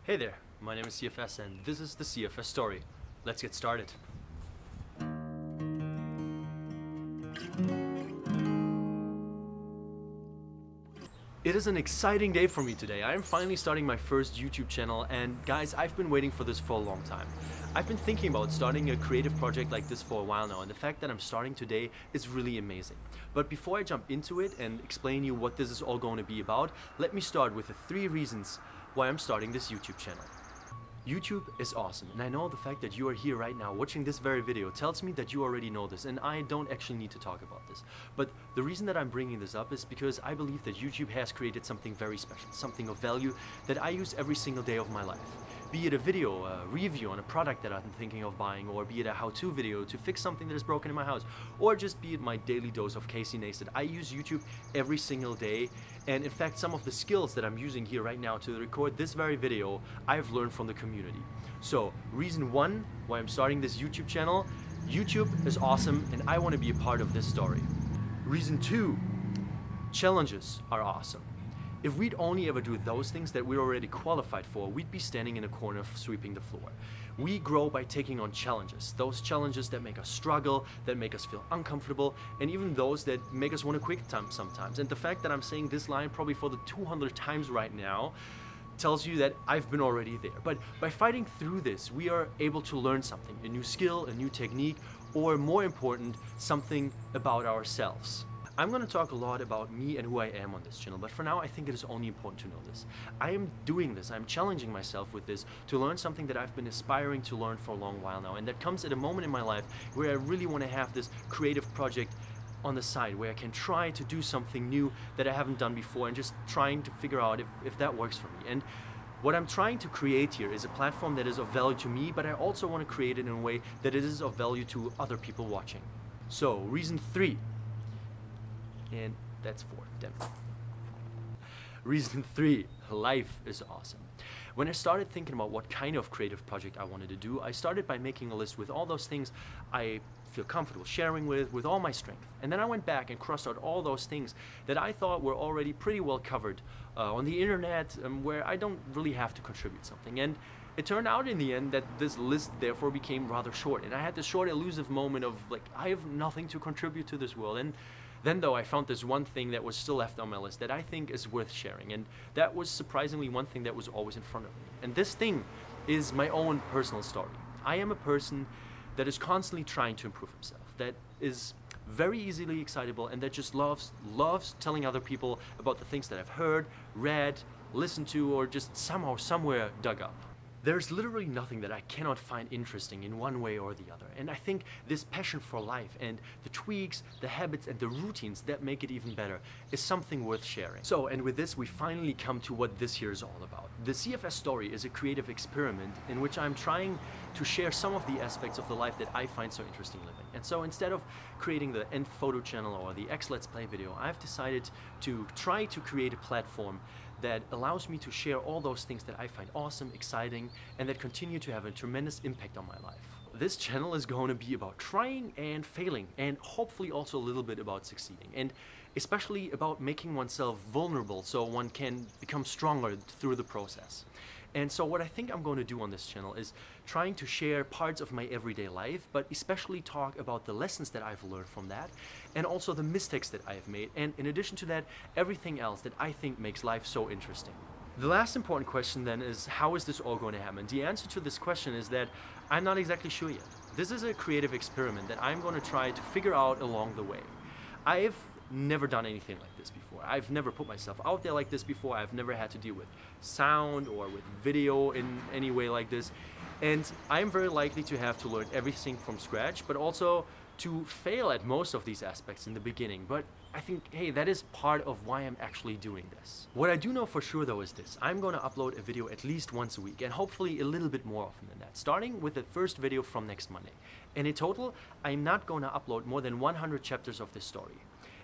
Hey there, my name is CFS and this is the CFS Story. Let's get started. It is an exciting day for me today. I am finally starting my first YouTube channel, and guys, I've been waiting for this for a long time. I've been thinking about starting a creative project like this for a while now, and the fact that I'm starting today is really amazing. But before I jump into it and explain you what this is all going to be about, let me start with the 3 reasons why I'm starting this YouTube channel. YouTube is awesome, and I know the fact that you are here right now watching this very video tells me that you already know this, and I don't actually need to talk about this. But the reason that I'm bringing this up is because I believe that YouTube has created something very special, something of value that I use every single day of my life. Be it a video, a review on a product that I'm thinking of buying, or be it a how-to video to fix something that is broken in my house, or just be it my daily dose of Casey Neistat. I use YouTube every single day, and in fact some of the skills that I'm using here right now to record this very video, I've learned from the community. So reason 1 why I'm starting this YouTube channel: YouTube is awesome and I want to be a part of this story. Reason 2, challenges are awesome. If we'd only ever do those things that we're already qualified for, we'd be standing in a corner sweeping the floor. We grow by taking on challenges, those challenges that make us struggle, that make us feel uncomfortable, and even those that make us want to quit sometimes. And the fact that I'm saying this line probably for the 200th times right now tells you that I've been already there. But by fighting through this, we are able to learn something, a new skill, a new technique, or more important, something about ourselves. I'm going to talk a lot about me and who I am on this channel, but for now I think it is only important to know this. I am doing this, I'm challenging myself with this to learn something that I've been aspiring to learn for a long while now, and that comes at a moment in my life where I really want to have this creative project on the side, where I can try to do something new that I haven't done before, and just trying to figure out if that works for me. And what I'm trying to create here is a platform that is of value to me, but I also want to create it in a way that it is of value to other people watching. So reason 3. And that's 4, damn. Reason 3, life is awesome. When I started thinking about what kind of creative project I wanted to do, I started by making a list with all those things I feel comfortable sharing with all my strength. And then I went back and crossed out all those things that I thought were already pretty well covered on the internet, where I don't really have to contribute something. And it turned out in the end that this list therefore became rather short, and I had this short elusive moment of like, I have nothing to contribute to this world. And then though, I found this one thing that was still left on my list that I think is worth sharing, and that was surprisingly one thing that was always in front of me. And this thing is my own personal story. I am a person that is constantly trying to improve himself, that is very easily excitable, and that just loves telling other people about the things that I've heard, read, listened to, or just somehow, somewhere dug up. There's literally nothing that I cannot find interesting in one way or the other. And I think this passion for life and the tweaks, the habits, and the routines that make it even better is something worth sharing. So, and with this, we finally come to what this here is all about. The CFS Story is a creative experiment in which I'm trying to share some of the aspects of the life that I find so interesting living. And so instead of creating the End Photo channel or the X Let's Play video, I've decided to try to create a platform that allows me to share all those things that I find awesome, exciting, and that continue to have a tremendous impact on my life. This channel is going to be about trying and failing, and hopefully also a little bit about succeeding, and especially about making oneself vulnerable so one can become stronger through the process. And so what I think I'm going to do on this channel is trying to share parts of my everyday life, but especially talk about the lessons that I've learned from that, and also the mistakes that I have made, and in addition to that, everything else that I think makes life so interesting. The last important question then is, how is this all going to happen? The answer to this question is that I'm not exactly sure yet. This is a creative experiment that I'm going to try to figure out along the way. I've never done anything like this before. I've never put myself out there like this before. I've never had to deal with sound or with video in any way like this. And I'm very likely to have to learn everything from scratch, but also to fail at most of these aspects in the beginning. But I think, hey, that is part of why I'm actually doing this. What I do know for sure though is this: I'm going to upload a video at least once a week, and hopefully a little bit more often than that, starting with the first video from next Monday. And in total, I'm not going to upload more than 100 chapters of this story.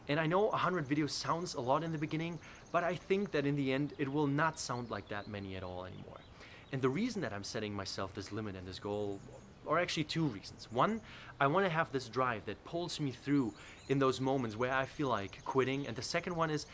And I know 100 videos sounds a lot in the beginning, but I think that in the end it will not sound like that many at all anymore. And the reason that I'm setting myself this limit and this goal are actually 2 reasons. One, I want to have this drive that pulls me through in those moments where I feel like quitting, and the second one is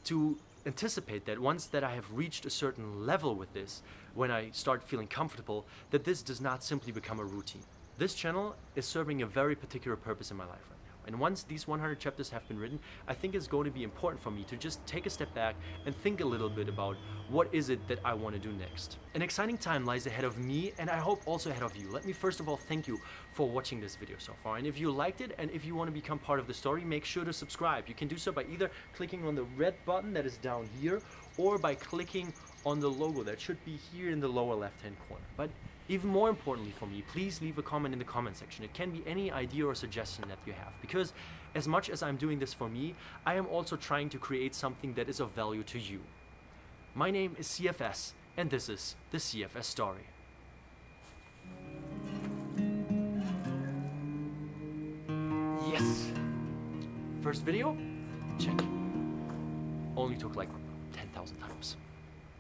to anticipate that once that I have reached a certain level with this, when I start feeling comfortable, that this does not simply become a routine. This channel is serving a very particular purpose in my life right now. And once these 100 chapters have been written, I think it's going to be important for me to just take a step back and think a little bit about what is it that I want to do next. An exciting time lies ahead of me, and I hope also ahead of you. Let me first of all thank you for watching this video so far. And if you liked it, and if you want to become part of the story, make sure to subscribe. You can do so by either clicking on the red button that is down here, or by clicking on the logo that should be here in the lower left-hand corner. But even more importantly for me, please leave a comment in the comment section. It can be any idea or suggestion that you have, because as much as I'm doing this for me, I am also trying to create something that is of value to you. My name is CFS, and this is the CFS Story. Yes! First video? Check. Only took like 10,000 times.